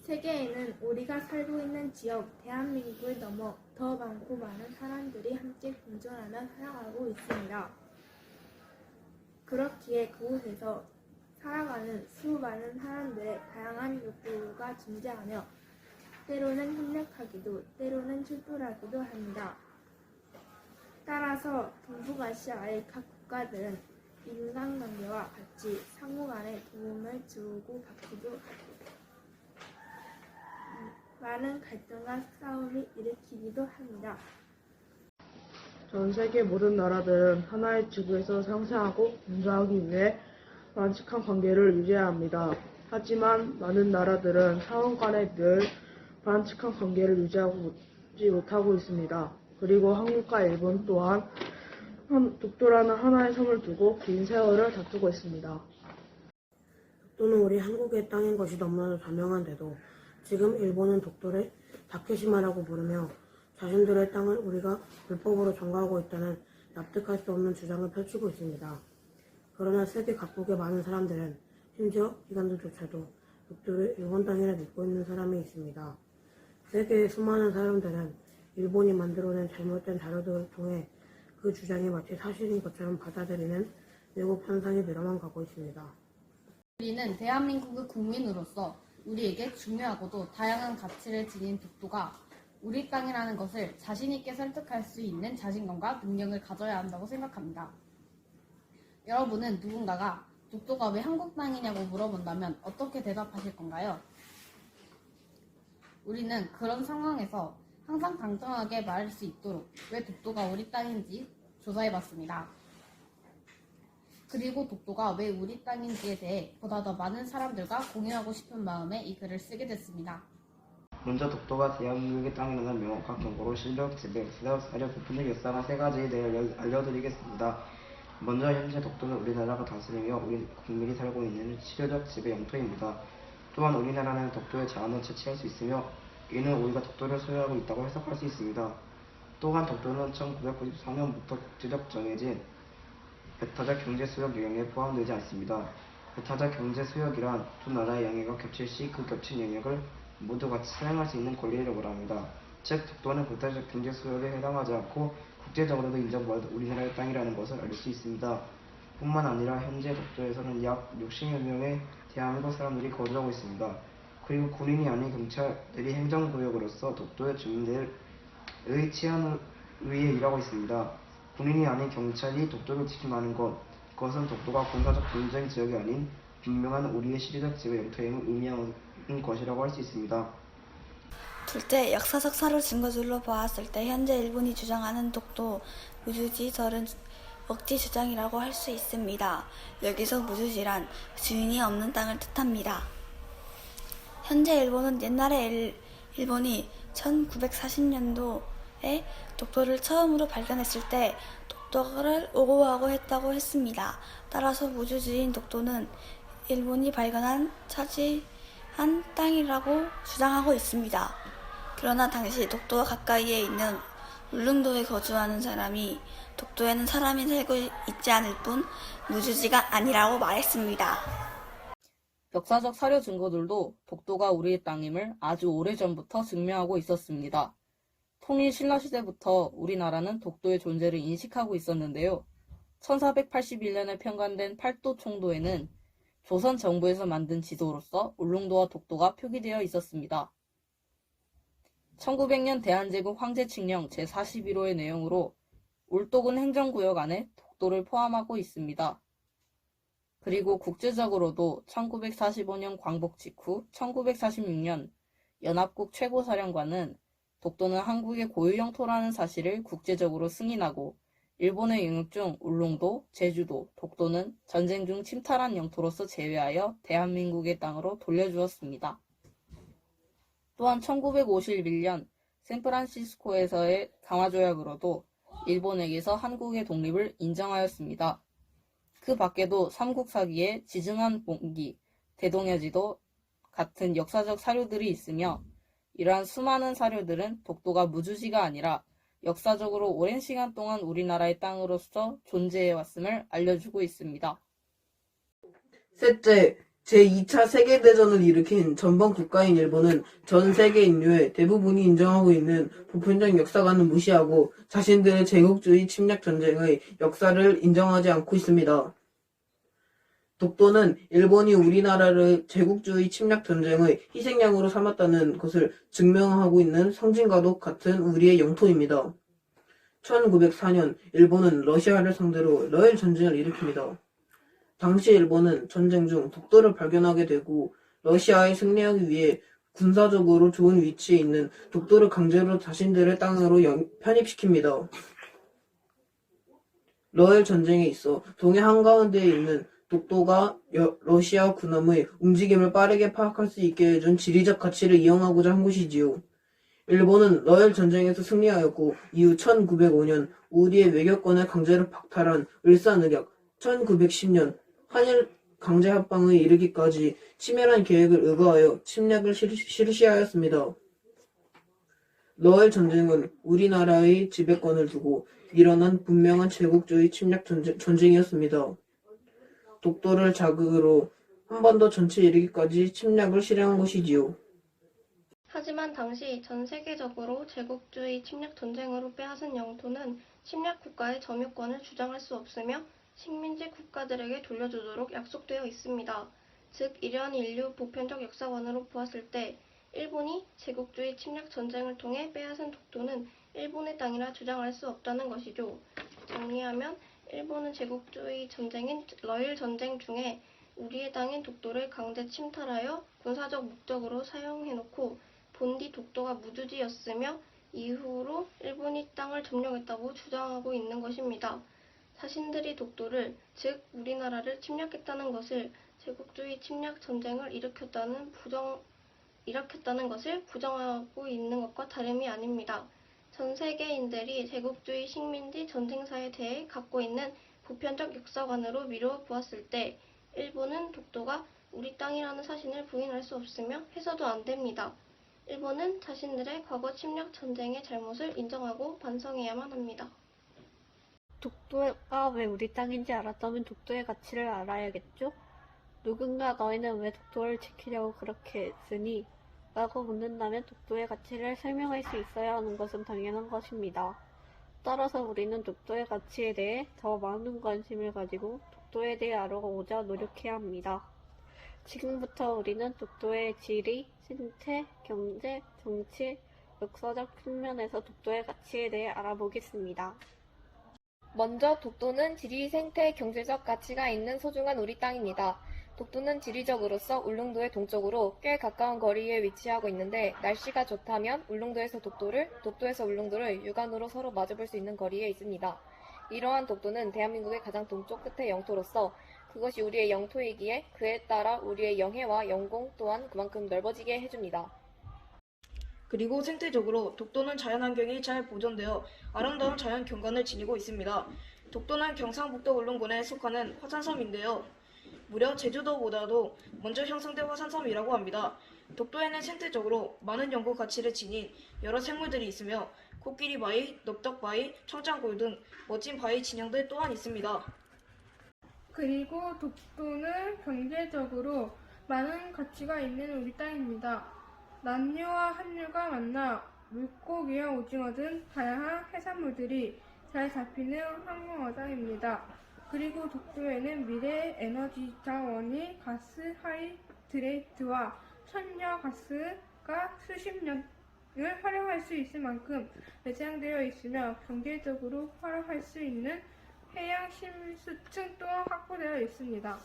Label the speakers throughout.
Speaker 1: 세계에는 우리가 살고 있는 지역, 대한민국을 넘어 더 많고 많은 사람들이 함께 공존하며 살아가고 있습니다. 그렇기에 그곳에서 살아가는 수많은 사람들의 다양한 욕구가 존재하며 때로는 협력하기도, 때로는 출두하기도 합니다. 따라서 동북아시아의 각 국가들은 인간관계와 같이 상호 간에 도움을 주고받기도 하고 많은 갈등과 싸움을 일으키기도 합니다.
Speaker 2: 전 세계 모든 나라들은 하나의 지구에서 상생하고 공존하기 위해 바람직한 관계를 유지해야 합니다. 하지만 많은 나라들은 상호 간에 늘 바람직한 관계를 유지하지 못하고 있습니다. 그리고 한국과 일본 또한 독도라는 하나의 섬을 두고 긴 세월을 다투고 있습니다.
Speaker 3: 독도는 우리 한국의 땅인 것이 너무나도 자명한데도 지금 일본은 독도를 다케시마라고 부르며 자신들의 땅을 우리가 불법으로 점거하고 있다는 납득할 수 없는 주장을 펼치고 있습니다. 그러나 세계 각국의 많은 사람들은 심지어 기관들조차도 독도를 일본 땅이라 믿고 있는 사람이 있습니다. 세계의 수많은 사람들은 일본이 만들어낸 잘못된 자료들을 통해 그 주장이 마치 사실인 것처럼 받아들이는 왜곡 현상이 늘어만 가고 있습니다.
Speaker 4: 우리는 대한민국의 국민으로서 우리에게 중요하고도 다양한 가치를 지닌 독도가 우리 땅이라는 것을 자신있게 설득할 수 있는 자신감과 능력을 가져야 한다고 생각합니다. 여러분은 누군가가 독도가 왜 한국 땅이냐고 물어본다면 어떻게 대답하실 건가요? 우리는 그런 상황에서 항상 당당하게 말할 수 있도록 왜 독도가 우리 땅인지 조사해봤습니다. 그리고 독도가 왜 우리 땅인지에 대해 보다 더 많은 사람들과 공유하고 싶은 마음에 이 글을 쓰게 됐습니다.
Speaker 5: 먼저 독도가 대한민국의 땅이라는 명확한 경고로 실력, 지배, 역사적, 사력, 부분적 역사나 세 가지에 대해 알려드리겠습니다. 먼저 현재 독도는 우리나라가 다스리며 우리 국민이 살고 있는 실효적 지배 영토입니다. 또한 우리나라는 독도의 제한을 채취할 수 있으며 이는 우리가 독도를 소유하고 있다고 해석할 수 있습니다. 또한 독도는 1994년부터 국제적 정해진 배타적 경제 수역 영역에 포함되지 않습니다. 배타적 경제 수역이란 두 나라의 영역이 겹칠 시 그 겹친 영역을 모두 같이 사용할 수 있는 권리를 말합니다. 즉 독도는 배타적 경제 수역에 해당하지 않고 국제적으로도 인정받은 우리나라의 땅이라는 것을 알 수 있습니다. 뿐만 아니라 현재 독도에서는 약 60여 명의 대한민국 사람들이 거주하고 있습니다. 그리고 군인이 아닌 경찰들이 행정구역으로서 독도의 주민들의 치안을 위해 일하고 있습니다. 군인이 아닌 경찰이 독도를 지킴하는 그것은 독도가 군사적 분쟁 지역이 아닌 분명한 우리의 시대적 지배 영토임을 의미하는 것이라고 할 수 있습니다.
Speaker 6: 둘째, 역사적 사료 증거들로 보았을 때 현재 일본이 주장하는 독도 무주지설은 억지 주장이라고 할 수 있습니다. 여기서 무주지란 주인이 없는 땅을 뜻합니다. 현재 일본은 옛날에 일본이 1940년도에 독도를 처음으로 발견했을 때 독도를 오고하고 했다고 했습니다. 따라서 무주지인 독도는 일본이 발견한 차지한 땅이라고 주장하고 있습니다. 그러나 당시 독도와 가까이에 있는 울릉도에 거주하는 사람이 독도에는 사람이 살고 있지 않을 뿐 무주지가 아니라고 말했습니다.
Speaker 4: 역사적 사료 증거들도 독도가 우리의 땅임을 아주 오래전부터 증명하고 있었습니다. 통일 신라시대부터 우리나라는 독도의 존재를 인식하고 있었는데요. 1481년에 편관된 팔도 총도에는 조선 정부에서 만든 지도로서 울릉도와 독도가 표기되어 있었습니다. 1900년 대한제국 황제칙령 제41호의 내용으로 울독은 행정구역 안에 독도를 포함하고 있습니다. 그리고 국제적으로도 1945년 광복 직후 1946년 연합국 최고사령관은 독도는 한국의 고유 영토라는 사실을 국제적으로 승인하고 일본의 영역 중 울릉도, 제주도, 독도는 전쟁 중 침탈한 영토로서 제외하여 대한민국의 땅으로 돌려주었습니다. 또한 1951년 샌프란시스코에서의 강화조약으로도 일본에게서 한국의 독립을 인정하였습니다. 그 밖에도 삼국사기에 지증한 봉기, 대동여지도 같은 역사적 사료들이 있으며 이러한 수많은 사료들은 독도가 무주지가 아니라 역사적으로 오랜 시간 동안 우리나라의 땅으로서 존재해왔음을 알려주고 있습니다.
Speaker 7: 셋째,
Speaker 3: 제2차 세계대전을 일으킨 전범 국가인 일본은 전 세계 인류의 대부분이 인정하고 있는 보편적 역사관을 무시하고 자신들의 제국주의 침략 전쟁의 역사를 인정하지 않고 있습니다. 독도는 일본이 우리나라를 제국주의 침략 전쟁의 희생양으로 삼았다는 것을 증명하고 있는 상징과도 같은 우리의 영토입니다. 1904년 일본은 러시아를 상대로 러일 전쟁을 일으킵니다. 당시 일본은 전쟁 중 독도를 발견하게 되고 러시아에 승리하기 위해 군사적으로 좋은 위치에 있는 독도를 강제로 자신들의 땅으로 편입시킵니다. 러일 전쟁에 있어 동해 한가운데에 있는 독도가 러시아 군함의 움직임을 빠르게 파악할 수 있게 해준 지리적 가치를 이용하고자 한 것이지요. 일본은 러일 전쟁에서 승리하였고 이후 1905년 우리의 외교권을 강제로 박탈한 을사늑약, 1910년 한일 강제 합방에 이르기까지 치밀한 계획을 의거하여 침략을 실시하였습니다. 러일 전쟁은 우리나라의 지배권을 두고 일어난 분명한 제국주의 침략 전쟁이었습니다. 독도를 자극으로 한반도 전체 이르기까지 침략을 실행한 것이지요.
Speaker 7: 하지만 당시 전 세계적으로 제국주의 침략 전쟁으로 빼앗은 영토는 침략 국가의 점유권을 주장할 수 없으며 식민지 국가들에게 돌려주도록 약속되어 있습니다. 즉, 이러한 인류 보편적 역사관으로 보았을 때 일본이 제국주의 침략 전쟁을 통해 빼앗은 독도는 일본의 땅이라 주장할 수 없다는 것이죠. 정리하면 일본은 제국주의 전쟁인 러일 전쟁 중에 우리의 땅인 독도를 강제 침탈하여 군사적 목적으로 사용해놓고 본디 독도가 무주지였으며 이후로 일본이 땅을 점령했다고 주장하고 있는 것입니다. 자신들이 독도를, 즉 우리나라를 침략했다는 것을 제국주의 침략 전쟁을 일으켰다는 것을 부정하고 있는 것과 다름이 아닙니다. 전 세계인들이 제국주의 식민지 전쟁사에 대해 갖고 있는 보편적 역사관으로 미루어 보았을 때 일본은 독도가 우리 땅이라는 사실을 부인할 수 없으며 해서도 안 됩니다. 일본은 자신들의 과거 침략 전쟁의 잘못을 인정하고 반성해야만 합니다.
Speaker 8: 독도가 왜 우리 땅인지 알았다면 독도의 가치를 알아야겠죠? 누군가 너희는 왜 독도를 지키려고 그렇게 했으니? 라고 묻는다면 독도의 가치를 설명할 수 있어야 하는 것은 당연한 것입니다. 따라서 우리는 독도의 가치에 대해 더 많은 관심을 가지고 독도에 대해 알아보고자 노력해야 합니다. 지금부터 우리는 독도의 지리, 생태, 경제, 정치, 역사적 측면에서 독도의 가치에 대해 알아보겠습니다.
Speaker 9: 먼저 독도는 지리, 생태, 경제적 가치가 있는 소중한 우리 땅입니다. 독도는 지리적으로서 울릉도의 동쪽으로 꽤 가까운 거리에 위치하고 있는데 날씨가 좋다면 울릉도에서 독도를, 독도에서 울릉도를 육안으로 서로 마주볼 수 있는 거리에 있습니다. 이러한 독도는 대한민국의 가장 동쪽 끝의 영토로서 그것이 우리의 영토이기에 그에 따라 우리의 영해와 영공 또한 그만큼 넓어지게 해줍니다.
Speaker 10: 그리고 생태적으로 독도는 자연환경이 잘 보존되어 아름다운 자연 경관을 지니고 있습니다. 독도는 경상북도 울릉군에 속하는 화산섬인데요. 무려 제주도보다도 먼저 형성된 화산섬이라고 합니다. 독도에는 생태적으로 많은 연구 가치를 지닌 여러 생물들이 있으며 코끼리 바위, 넓적 바위, 청짱골 등 멋진 바위 진영들 또한 있습니다.
Speaker 1: 그리고 독도는 경제적으로 많은 가치가 있는 우리 땅입니다. 남류와 한류가 만나 물고기와 오징어 등 다양한 해산물들이 잘 잡히는 항공어장입니다. 그리고 독도에는 미래 에너지 자원이 가스 하이드레이트와 천연가스가 수십 년을 활용할 수 있을 만큼 매장되어 있으며 경제적으로 활용할 수 있는 해양 심수층 또한 확보되어 있습니다.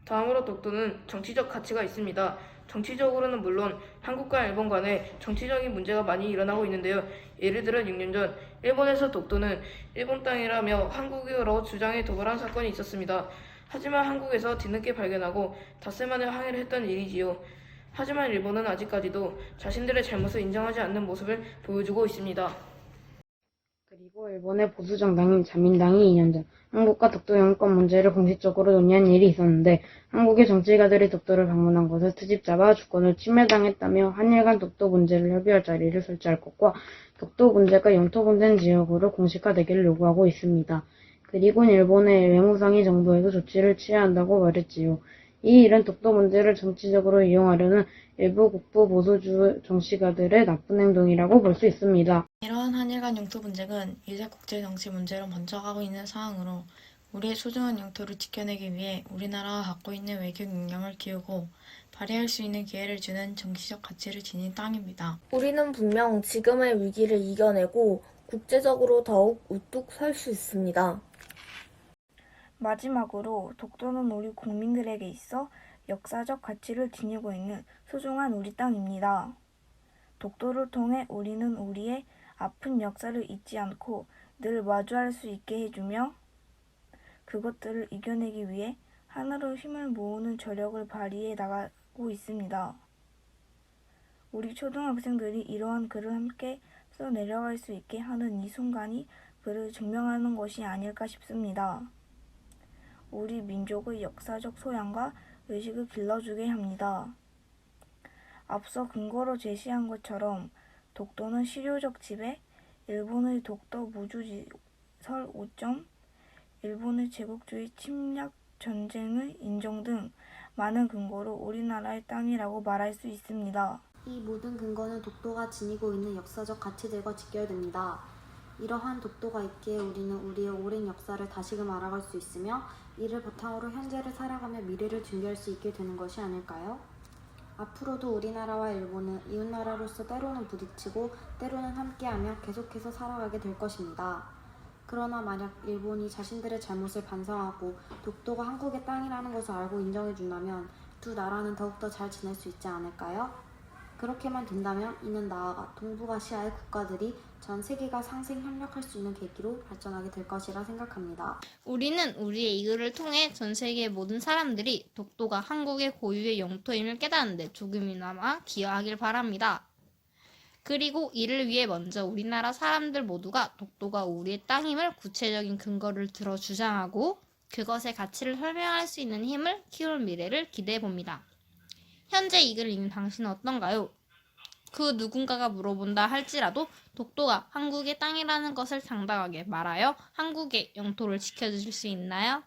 Speaker 10: 다음으로 독도는 정치적 가치가 있습니다. 정치적으로는 물론 한국과 일본 간에 정치적인 문제가 많이 일어나고 있는데요. 예를 들어 6년 전 일본에서 독도는 일본 땅이라며 한국이라고 주장해 도발한 사건이 있었습니다. 하지만 한국에서 뒤늦게 발견하고 닷새 만에 항해를 했던 일이지요. 하지만 일본은 아직까지도 자신들의 잘못을 인정하지 않는 모습을 보여주고 있습니다.
Speaker 11: 그리고 일본의 보수정당인 자민당이 2년 전 한국과 독도 영유권 문제를 공식적으로 논의한 일이 있었는데 한국의 정치가들이 독도를 방문한 것을 트집 잡아 주권을 침해당했다며 한일 간 독도 문제를 협의할 자리를 설치할 것과 독도 문제가 영토 분쟁 지역으로 공식화되기를 요구하고 있습니다. 그리고 일본의 외무상이 정부에서 조치를 취해야 한다고 말했지요. 이 일은 독도 문제를 정치적으로 이용하려는 일부 국부 보수주 정치가들의 나쁜 행동이라고 볼 수 있습니다.
Speaker 12: 이러한 한일 간 영토 분쟁은 이제 국제 정치 문제로 번져가고 있는 상황으로 우리의 소중한 영토를 지켜내기 위해 우리나라가 갖고 있는 외교 역량을 키우고 발휘할 수 있는 기회를 주는 정치적 가치를 지닌 땅입니다.
Speaker 13: 우리는 분명 지금의 위기를 이겨내고 국제적으로 더욱 우뚝 설 수 있습니다.
Speaker 1: 마지막으로 독도는 우리 국민들에게 있어 역사적 가치를 지니고 있는 소중한 우리 땅입니다. 독도를 통해 우리는 우리의 아픈 역사를 잊지 않고 늘 마주할 수 있게 해주며 그것들을 이겨내기 위해 하나로 힘을 모으는 저력을 발휘해 나가고 있습니다. 우리 초등학생들이 이러한 글을 함께 써내려갈 수 있게 하는 이 순간이 그를 증명하는 것이 아닐까 싶습니다. 우리 민족의 역사적 소양과 의식을 길러주게 합니다. 앞서 근거로 제시한 것처럼 독도는 실효적 지배, 일본의 독도 무주지설 5점, 일본의 제국주의 침략 전쟁의 인정 등 많은 근거로 우리나라의 땅이라고 말할 수 있습니다.
Speaker 14: 이 모든 근거는 독도가 지니고 있는 역사적 가치들과 직결됩니다. 이러한 독도가 있기에 우리는 우리의 오랜 역사를 다시금 알아갈 수 있으며 이를 바탕으로 현재를 살아가며 미래를 준비할 수 있게 되는 것이 아닐까요? 앞으로도 우리나라와 일본은 이웃나라로서 때로는 부딪히고 때로는 함께하며 계속해서 살아가게 될 것입니다. 그러나 만약 일본이 자신들의 잘못을 반성하고 독도가 한국의 땅이라는 것을 알고 인정해준다면 두 나라는 더욱더 잘 지낼 수 있지 않을까요? 그렇게만 된다면 이는 나아가 동북아시아의 국가들이 전 세계가 상생 협력할 수 있는 계기로 발전하게 될 것이라 생각합니다.
Speaker 15: 우리는 우리의 이 글을 통해 전 세계의 모든 사람들이 독도가 한국의 고유의 영토임을 깨닫는 데 조금이나마 기여하길 바랍니다. 그리고 이를 위해 먼저 우리나라 사람들 모두가 독도가 우리의 땅임을 구체적인 근거를 들어 주장하고 그것의 가치를 설명할 수 있는 힘을 키울 미래를 기대해봅니다. 현재 이 글을 읽는 당신은 어떤가요? 그 누군가가 물어본다 할지라도 독도가 한국의 땅이라는 것을 당당하게 말하여 한국의 영토를 지켜주실 수 있나요?